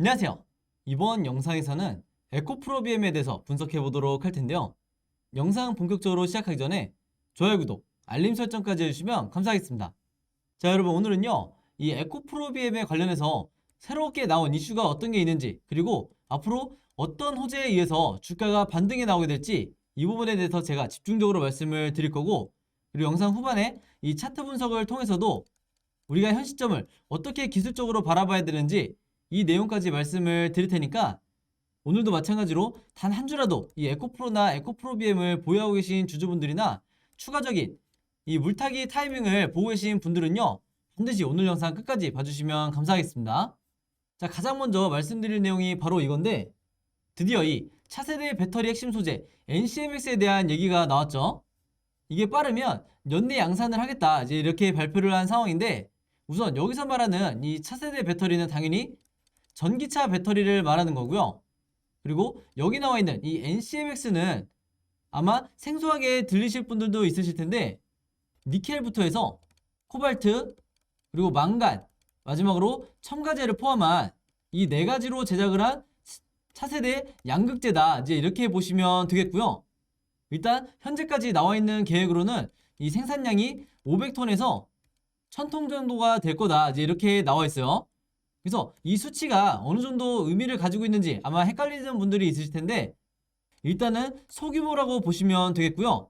안녕하세요. 이번 영상에서는 에코프로비엠에 대해서 분석해 보도록 할 텐데요. 영상 본격적으로 시작하기 전에 좋아요, 구독, 알림 설정까지 해주시면 감사하겠습니다. 자, 여러분, 오늘은요, 이 에코프로비엠에 관련해서 새롭게 나온 이슈가 어떤 게 있는지, 그리고 앞으로 어떤 호재에 의해서 주가가 반등해 나오게 될지 이 부분에 대해서 제가 집중적으로 말씀을 드릴 거고, 그리고 영상 후반에 이 차트 분석을 통해서도 우리가 현 시점을 어떻게 기술적으로 바라봐야 되는지 이 내용까지 말씀을 드릴 테니까 오늘도 마찬가지로 단 한 주라도 이 에코프로나 에코프로비엠을 보유하고 계신 주주분들이나 추가적인 이 물타기 타이밍을 보고 계신 분들은요, 반드시 오늘 영상 끝까지 봐주시면 감사하겠습니다. 자, 가장 먼저 말씀드릴 내용이 바로 이건데, 드디어 이 차세대 배터리 핵심 소재 NCMX에 대한 얘기가 나왔죠. 이게 빠르면 연내 양산을 하겠다, 이제 이렇게 발표를 한 상황인데, 우선 여기서 말하는 이 차세대 배터리는 당연히 전기차 배터리를 말하는 거고요. 그리고 여기 나와 있는 이 NCMX는 아마 생소하게 들리실 분들도 있으실 텐데, 니켈부터 해서 코발트, 그리고 망간, 마지막으로 첨가제를 포함한 이 네 가지로 제작을 한 차세대 양극재다, 이제 이렇게 보시면 되겠고요. 일단 현재까지 나와 있는 계획으로는 이 생산량이 500톤에서 1000톤 정도가 될 거다, 이제 이렇게 나와 있어요. 그래서 이 수치가 어느 정도 의미를 가지고 있는지 아마 헷갈리는 분들이 있으실 텐데, 일단은 소규모라고 보시면 되겠고요.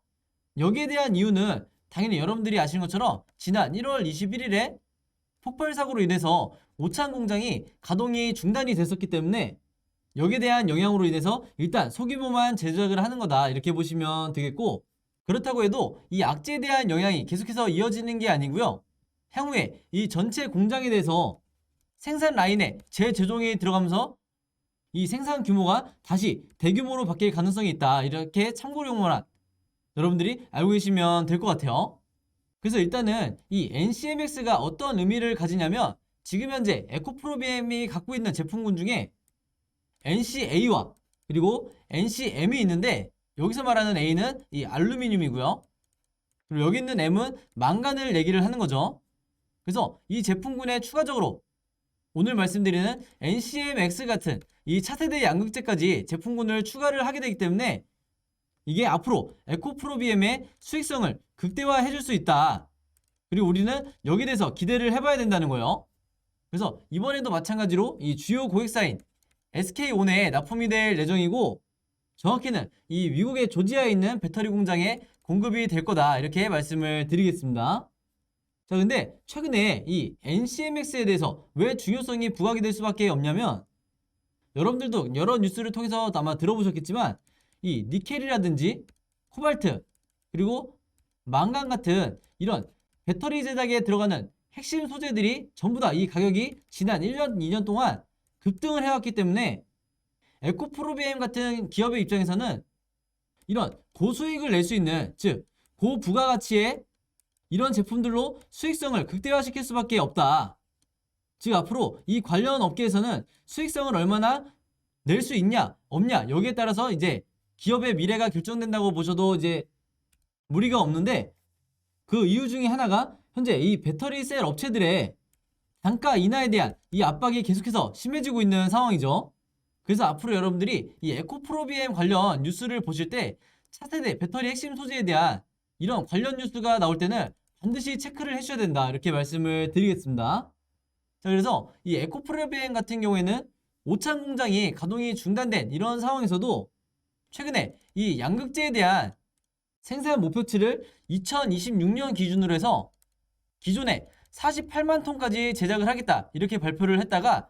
여기에 대한 이유는 당연히 여러분들이 아시는 것처럼 지난 1월 21일에 폭발 사고로 인해서 오창 공장이 가동이 중단이 됐었기 때문에 여기에 대한 영향으로 인해서 일단 소규모만 제작을 하는 거다, 이렇게 보시면 되겠고, 그렇다고 해도 이 악재에 대한 영향이 계속해서 이어지는 게 아니고요. 향후에 이 전체 공장에 대해서 생산 라인에 재조정이 들어가면서 이 생산 규모가 다시 대규모로 바뀔 가능성이 있다, 이렇게 참고용어만 여러분들이 알고 계시면 될 것 같아요. 그래서 일단은 이 NCMX가 어떤 의미를 가지냐면, 지금 현재 에코프로비엠이 갖고 있는 제품군 중에 NCA와 그리고 NCM이 있는데, 여기서 말하는 A는 이 알루미늄이고요. 그리고 여기 있는 M은 망간을 얘기를 하는 거죠. 그래서 이 제품군에 추가적으로 오늘 말씀드리는 NCMX 같은 이 차세대 양극재까지 제품군을 추가를 하게 되기 때문에 이게 앞으로 에코프로비엠의 수익성을 극대화해 줄 수 있다. 그리고 우리는 여기에 대해서 기대를 해봐야 된다는 거예요. 그래서 이번에도 마찬가지로 이 주요 고객사인 SK온에 납품이 될 예정이고, 정확히는 이 미국의 조지아에 있는 배터리 공장에 공급이 될 거다, 이렇게 말씀을 드리겠습니다. 자, 근데 최근에 이 NCMX에 대해서 왜 중요성이 부각이 될 수밖에 없냐면, 여러분들도 여러 뉴스를 통해서 아마 들어보셨겠지만 이 니켈이라든지 코발트, 그리고 망간 같은 이런 배터리 제작에 들어가는 핵심 소재들이 전부 다 이 가격이 지난 1년, 2년 동안 급등을 해왔기 때문에 에코프로비엠 같은 기업의 입장에서는 이런 고수익을 낼 수 있는, 즉 고부가가치의 이런 제품들로 수익성을 극대화시킬 수밖에 없다. 즉 앞으로 이 관련 업계에서는 수익성을 얼마나 낼 수 있냐 없냐, 여기에 따라서 이제 기업의 미래가 결정된다고 보셔도 이제 무리가 없는데, 그 이유 중에 하나가 현재 이 배터리 셀 업체들의 단가 인하에 대한 이 압박이 계속해서 심해지고 있는 상황이죠. 그래서 앞으로 여러분들이 이 에코프로비엠 관련 뉴스를 보실 때 차세대 배터리 핵심 소재에 대한 이런 관련 뉴스가 나올 때는 반드시 체크를 해주셔야 된다, 이렇게 말씀을 드리겠습니다. 자, 그래서 이 에코프로비엠 같은 경우에는 오창 공장이 가동이 중단된 이런 상황에서도 최근에 이 양극재에 대한 생산 목표치를 2026년 기준으로 해서 기존에 48만 톤까지 제작을 하겠다, 이렇게 발표를 했다가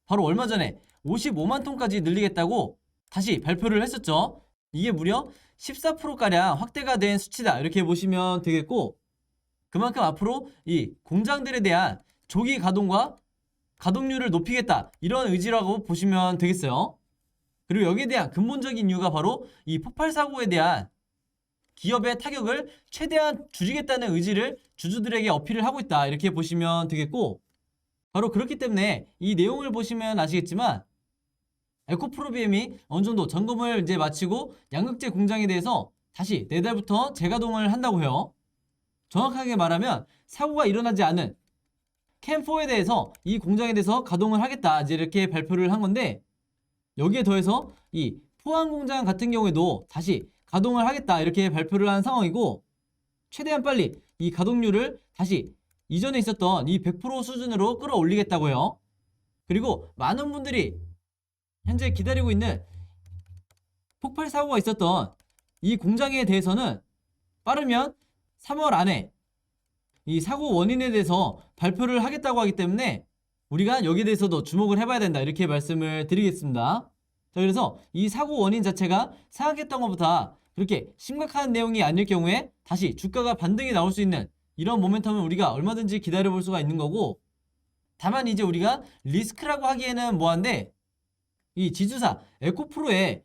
바로 얼마 전에 55만 톤까지 늘리겠다고 다시 발표를 했었죠. 이게 무려 14%가량 확대가 된 수치다, 이렇게 보시면 되겠고, 그만큼 앞으로 이 공장들에 대한 조기 가동과 가동률을 높이겠다, 이런 의지라고 보시면 되겠어요. 그리고 여기에 대한 근본적인 이유가 바로 이 폭발 사고에 대한 기업의 타격을 최대한 줄이겠다는 의지를 주주들에게 어필을 하고 있다, 이렇게 보시면 되겠고, 바로 그렇기 때문에 이 내용을 보시면 아시겠지만 에코프로비엠이 어느 정도 점검을 이제 마치고 양극재 공장에 대해서 다시 내달부터 재가동을 한다고 해요. 정확하게 말하면 사고가 일어나지 않은 캠4에 대해서 이 공장에 대해서 가동을 하겠다 이제 이렇게 발표를 한 건데, 여기에 더해서 이 포항 공장 같은 경우에도 다시 가동을 하겠다 이렇게 발표를 한 상황이고, 최대한 빨리 이 가동률을 다시 이전에 있었던 이 100% 수준으로 끌어올리겠다고요. 그리고 많은 분들이 현재 기다리고 있는 폭발 사고가 있었던 이 공장에 대해서는 빠르면 3월 안에 이 사고 원인에 대해서 발표를 하겠다고 하기 때문에 우리가 여기에 대해서도 주목을 해봐야 된다 이렇게 말씀을 드리겠습니다. 자, 그래서 이 사고 원인 자체가 생각했던 것보다 그렇게 심각한 내용이 아닐 경우에 다시 주가가 반등이 나올 수 있는 이런 모멘텀을 우리가 얼마든지 기다려볼 수가 있는 거고, 다만 이제 우리가 리스크라고 하기에는 뭐한데, 이 지주사 에코프로의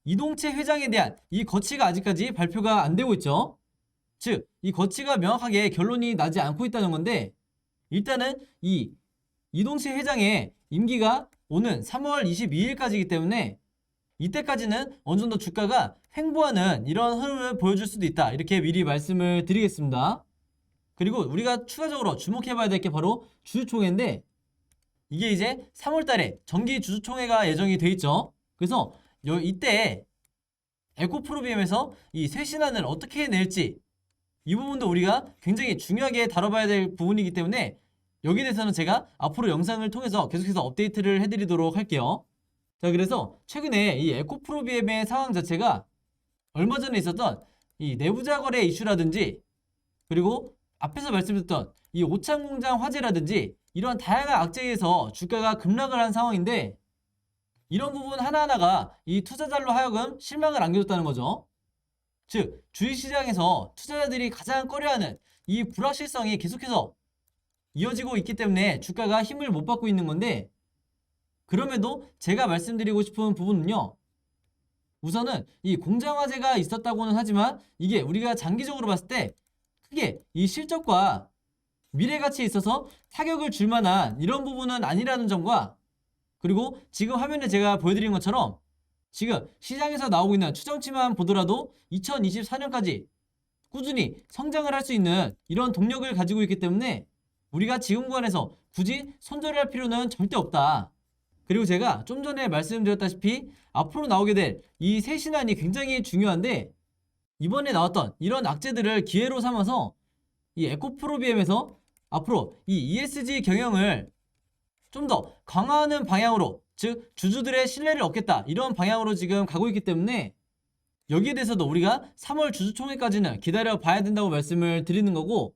이동채 회장에 대한 이 거치가 아직까지 발표가 안 되고 있죠. 즉, 이 거치가 명확하게 결론이 나지 않고 있다는 건데, 일단은 이 이동채 회장의 임기가 오는 3월 22일까지이기 때문에 이때까지는 어느 정도 주가가 횡보하는 이런 흐름을 보여줄 수도 있다 이렇게 미리 말씀을 드리겠습니다. 그리고 우리가 추가적으로 주목해봐야 될 게 바로 주주총회인데, 이게 이제 3월달에 정기 주주총회가 예정이 돼 있죠. 그래서 이때 에코프로비엠에서 이 새 신안을 어떻게 낼지, 이 부분도 우리가 굉장히 중요하게 다뤄봐야 될 부분이기 때문에 여기에 대해서는 제가 앞으로 영상을 통해서 계속해서 업데이트를 해드리도록 할게요. 자, 그래서 최근에 이 에코프로비엠의 상황 자체가 얼마 전에 있었던 이 내부자 거래 이슈라든지, 그리고 앞에서 말씀드렸던 이 오창공장 화재라든지 이런 다양한 악재에 의해서 주가가 급락을 한 상황인데, 이런 부분 하나하나가 이 투자자로 하여금 실망을 안겨줬다는 거죠. 즉, 주식시장에서 투자자들이 가장 꺼려하는 이 불확실성이 계속해서 이어지고 있기 때문에 주가가 힘을 못 받고 있는 건데, 그럼에도 제가 말씀드리고 싶은 부분은요, 우선은 이 공장 화재가 있었다고는 하지만 이게 우리가 장기적으로 봤을 때 크게 이 실적과 미래 가치에 있어서 타격을 줄 만한 이런 부분은 아니라는 점과, 그리고 지금 화면에 제가 보여드린 것처럼 지금 시장에서 나오고 있는 추정치만 보더라도 2024년까지 꾸준히 성장을 할 수 있는 이런 동력을 가지고 있기 때문에 우리가 지금 구간에서 굳이 손절을 할 필요는 절대 없다. 그리고 제가 좀 전에 말씀드렸다시피 앞으로 나오게 될 이 새 신안이 굉장히 중요한데, 이번에 나왔던 이런 악재들을 기회로 삼아서 이 에코프로비엠에서 앞으로 이 ESG 경영을 좀 더 강화하는 방향으로, 즉 주주들의 신뢰를 얻겠다 이런 방향으로 지금 가고 있기 때문에 여기에 대해서도 우리가 3월 주주총회까지는 기다려 봐야 된다고 말씀을 드리는 거고,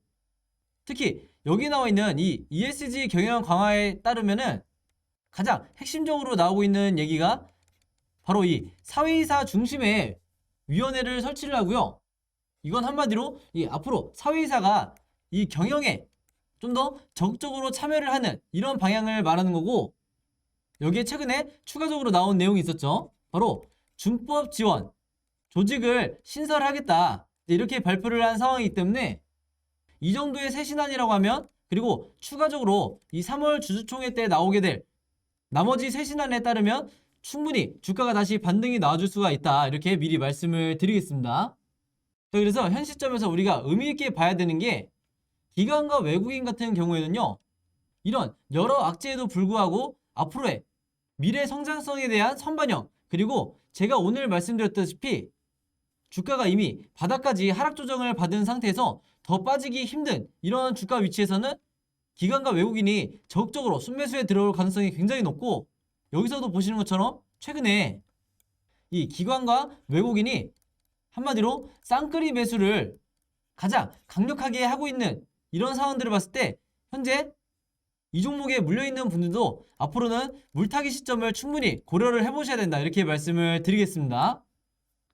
특히 여기 나와 있는 이 ESG 경영 강화에 따르면은 가장 핵심적으로 나오고 있는 얘기가 바로 이 사회이사 중심의 위원회를 설치를 하고요. 이건 한마디로 이 앞으로 사회이사가 이 경영에 좀 더 적극적으로 참여를 하는 이런 방향을 말하는 거고, 여기에 최근에 추가적으로 나온 내용이 있었죠. 바로 준법 지원 조직을 신설하겠다 이렇게 발표를 한 상황이기 때문에 이 정도의 새 신안이라고 하면, 그리고 추가적으로 이 3월 주주총회 때 나오게 될 나머지 새 신안에 따르면 충분히 주가가 다시 반등이 나와줄 수가 있다 이렇게 미리 말씀을 드리겠습니다. 자, 그래서 현 시점에서 우리가 의미 있게 봐야 되는 게, 기관과 외국인 같은 경우에는요, 이런 여러 악재에도 불구하고 앞으로의 미래 성장성에 대한 선반영, 그리고 제가 오늘 말씀드렸다시피 주가가 이미 바닥까지 하락 조정을 받은 상태에서 더 빠지기 힘든 이런 주가 위치에서는 기관과 외국인이 적극적으로 순매수에 들어올 가능성이 굉장히 높고, 여기서도 보시는 것처럼 최근에 이 기관과 외국인이 한마디로 쌍끌이 매수를 가장 강력하게 하고 있는 이런 상황들을 봤을 때 현재 이 종목에 물려있는 분들도 앞으로는 물타기 시점을 충분히 고려를 해보셔야 된다 이렇게 말씀을 드리겠습니다.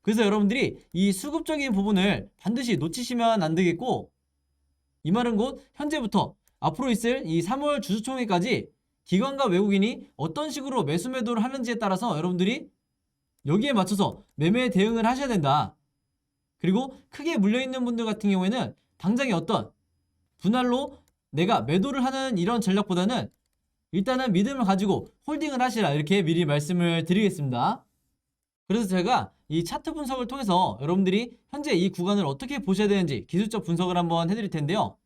그래서 여러분들이 이 수급적인 부분을 반드시 놓치시면 안 되겠고, 이 말은 곧 현재부터 앞으로 있을 이 3월 주주총회까지 기관과 외국인이 어떤 식으로 매수 매도를 하는지에 따라서 여러분들이 여기에 맞춰서 매매 대응을 하셔야 된다. 그리고 크게 물려있는 분들 같은 경우에는 당장에 어떤 분할로 내가 매도를 하는 이런 전략보다는 일단은 믿음을 가지고 홀딩을 하시라 이렇게 미리 말씀을 드리겠습니다. 그래서 제가 이 차트 분석을 통해서 여러분들이 현재 이 구간을 어떻게 보셔야 되는지 기술적 분석을 한번 해드릴 텐데요.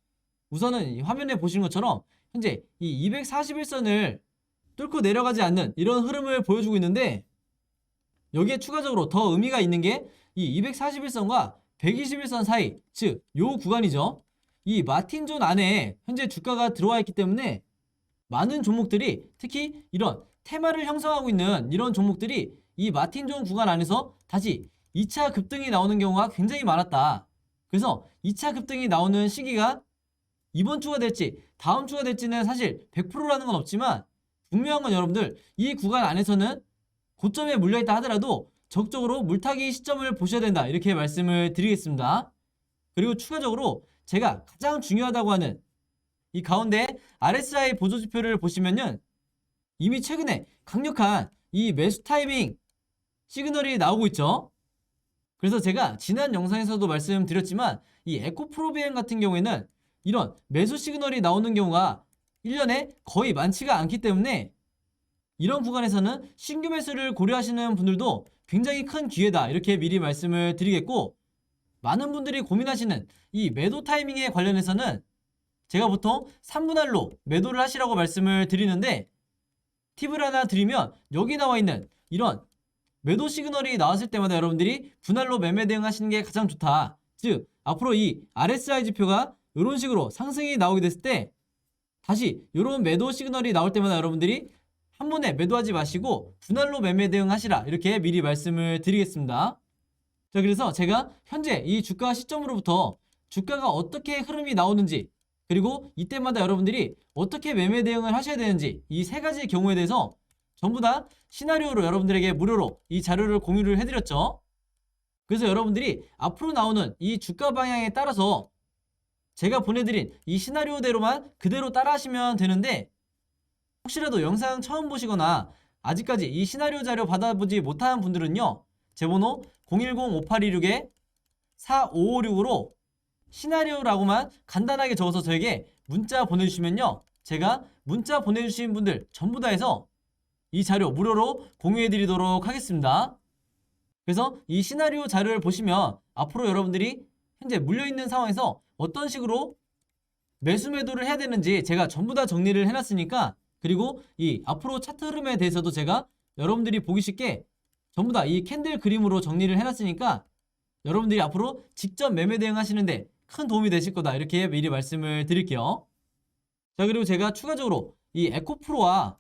우선은 이 화면에 보시는 것처럼 현재 이 241선을 뚫고 내려가지 않는 이런 흐름을 보여주고 있는데, 여기에 추가적으로 더 의미가 있는 게 이 241선과 121선 사이, 즉 요 구간이죠. 이 마틴존 안에 현재 주가가 들어와 있기 때문에 많은 종목들이, 특히 이런 테마를 형성하고 있는 이런 종목들이 이 마틴존 구간 안에서 다시 2차 급등이 나오는 경우가 굉장히 많았다. 그래서 2차 급등이 나오는 시기가 이번 주가 될지 다음 주가 될지는 사실 100%라는 건 없지만, 분명한 건 여러분들 이 구간 안에서는 고점에 물려있다 하더라도 적극적으로 물타기 시점을 보셔야 된다, 이렇게 말씀을 드리겠습니다. 그리고 추가적으로 제가 가장 중요하다고 하는 이 가운데 RSI 보조지표를 보시면은 이미 최근에 강력한 이 매수 타이밍 시그널이 나오고 있죠. 그래서 제가 지난 영상에서도 말씀드렸지만 이 에코프로비엠 같은 경우에는 이런 매수 시그널이 나오는 경우가 1년에 거의 많지가 않기 때문에 이런 구간에서는 신규 매수를 고려하시는 분들도 굉장히 큰 기회다, 이렇게 미리 말씀을 드리겠고, 많은 분들이 고민하시는 이 매도 타이밍에 관련해서는 제가 보통 3분할로 매도를 하시라고 말씀을 드리는데, 팁을 하나 드리면 여기 나와 있는 이런 매도 시그널이 나왔을 때마다 여러분들이 분할로 매매 대응하시는 게 가장 좋다. 즉 앞으로 이 RSI 지표가 이런 식으로 상승이 나오게 됐을 때 다시 이런 매도 시그널이 나올 때마다 여러분들이 한 번에 매도하지 마시고 분할로 매매 대응하시라, 이렇게 미리 말씀을 드리겠습니다. 자, 그래서 제가 현재 이 주가 시점으로부터 주가가 어떻게 흐름이 나오는지, 그리고 이때마다 여러분들이 어떻게 매매 대응을 하셔야 되는지, 이 세 가지 경우에 대해서 전부 다 시나리오로 여러분들에게 무료로 이 자료를 공유를 해드렸죠. 그래서 여러분들이 앞으로 나오는 이 주가 방향에 따라서 제가 보내드린 이 시나리오대로만 그대로 따라 하시면 되는데, 혹시라도 영상 처음 보시거나 아직까지 이 시나리오 자료 받아보지 못한 분들은요, 제 번호 010-5826-4556으로 시나리오라고만 간단하게 적어서 저에게 문자 보내주시면요, 제가 문자 보내주신 분들 전부 다 해서 이 자료 무료로 공유해드리도록 하겠습니다. 그래서 이 시나리오 자료를 보시면 앞으로 여러분들이 현재 물려있는 상황에서 어떤 식으로 매수 매도를 해야 되는지 제가 전부 다 정리를 해놨으니까, 그리고 이 앞으로 차트 흐름에 대해서도 제가 여러분들이 보기 쉽게 전부 다 이 캔들 그림으로 정리를 해놨으니까 여러분들이 앞으로 직접 매매 대응하시는데 큰 도움이 되실 거다, 이렇게 미리 말씀을 드릴게요. 자, 그리고 제가 추가적으로 이 에코프로와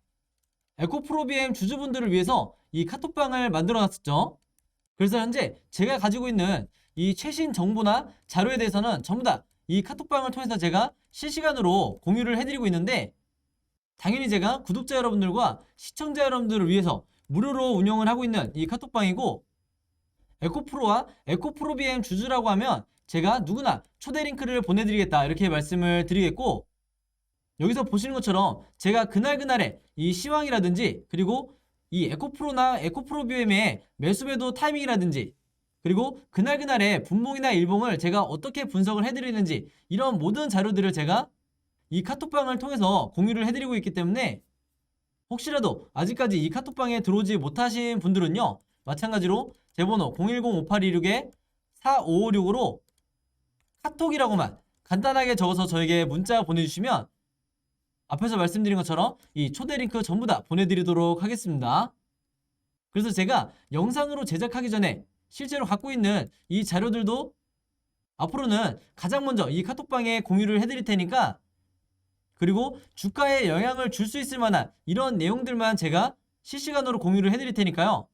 에코프로비엠 주주분들을 위해서 이 카톡방을 만들어 놨었죠. 그래서 현재 제가 가지고 있는 이 최신 정보나 자료에 대해서는 전부 다 이 카톡방을 통해서 제가 실시간으로 공유를 해드리고 있는데, 당연히 제가 구독자 여러분들과 시청자 여러분들을 위해서 무료로 운영을 하고 있는 이 카톡방이고, 에코프로와 에코프로비엠 주주라고 하면 제가 누구나 초대 링크를 보내드리겠다, 이렇게 말씀을 드리겠고, 여기서 보시는 것처럼 제가 그날그날의 이 시황이라든지, 그리고 이 에코프로나 에코프로비엠의 매수매도 타이밍이라든지, 그리고 그날그날의 분봉이나 일봉을 제가 어떻게 분석을 해드리는지, 이런 모든 자료들을 제가 이 카톡방을 통해서 공유를 해드리고 있기 때문에 혹시라도 아직까지 이 카톡방에 들어오지 못하신 분들은요, 마찬가지로 제 번호 010-5826-4556으로 카톡이라고만 간단하게 적어서 저에게 문자 보내주시면 앞에서 말씀드린 것처럼 이 초대 링크 전부 다 보내드리도록 하겠습니다. 그래서 제가 영상으로 제작하기 전에 실제로 갖고 있는 이 자료들도 앞으로는 가장 먼저 이 카톡방에 공유를 해드릴 테니까, 그리고 주가에 영향을 줄 수 있을 만한 이런 내용들만 제가 실시간으로 공유를 해드릴 테니까요,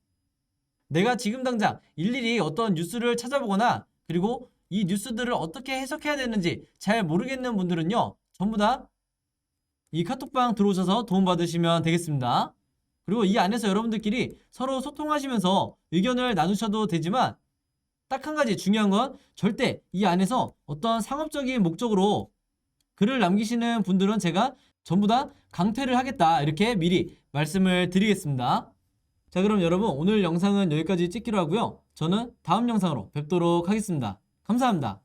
내가 지금 당장 일일이 어떤 뉴스를 찾아보거나 그리고 이 뉴스들을 어떻게 해석해야 되는지 잘 모르겠는 분들은요, 전부 다 이 카톡방 들어오셔서 도움받으시면 되겠습니다. 그리고 이 안에서 여러분들끼리 서로 소통하시면서 의견을 나누셔도 되지만, 딱 한 가지 중요한 건 절대 이 안에서 어떤 상업적인 목적으로 글을 남기시는 분들은 제가 전부 다 강퇴를 하겠다, 이렇게 미리 말씀을 드리겠습니다. 자, 그럼 여러분 오늘 영상은 여기까지 찍기로 하고요. 저는 다음 영상으로 뵙도록 하겠습니다. 감사합니다.